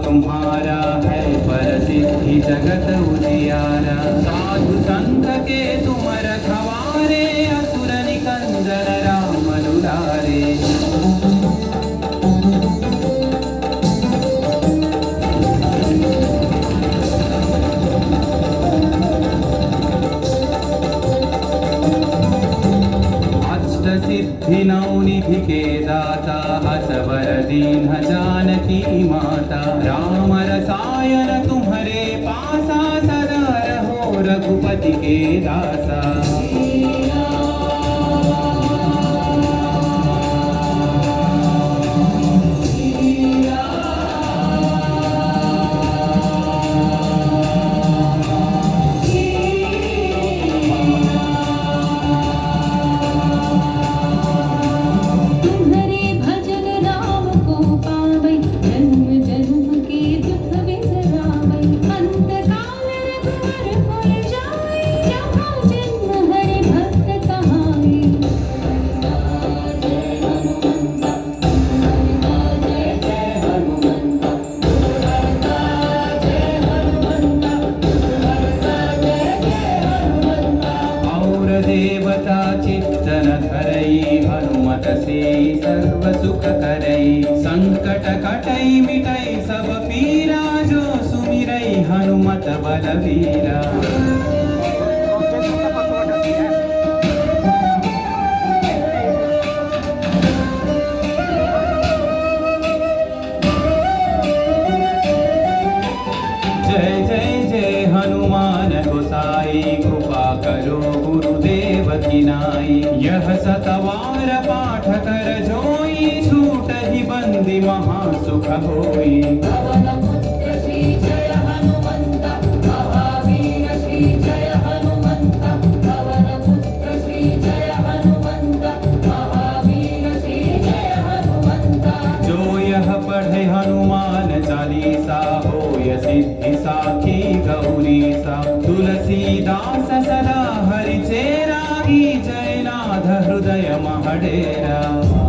तुम्हारा है परसिद्धि जगत उजियारा। साधु संत के तुम रखवारे असुर निकंदन राम दुलारे। सिद्धि नवनिधि के दाता हसवर दीन जानकी माता। राम रसायन तुम्हारे पासा सदा रहो रघुपति के दासा। देवता चित्तन धरई हनुमत से सर्व सुख करई। संकट कटई मिटई सब पीरा जो सुमिरई हनुमत बलवीरा। जय जय जय हनुमान गोसाई कृपा करो गुरुदेव की नाई। यह सतवार पाठ कर जोई छूट ही बंदी महासुख होई। पवन पुत्र श्री जय हनुमंत महावीर श्री जय हनुमंत। पवन पुत्र श्री जय हनुमंत महावीर श्री जय हनुमंत। जो यह पढ़े हनुमान चालीसा होय सिद्धि साखी गौरी सा। तुलसीदास सदा हरि चेरा जयनाथ हृदय महडेरा।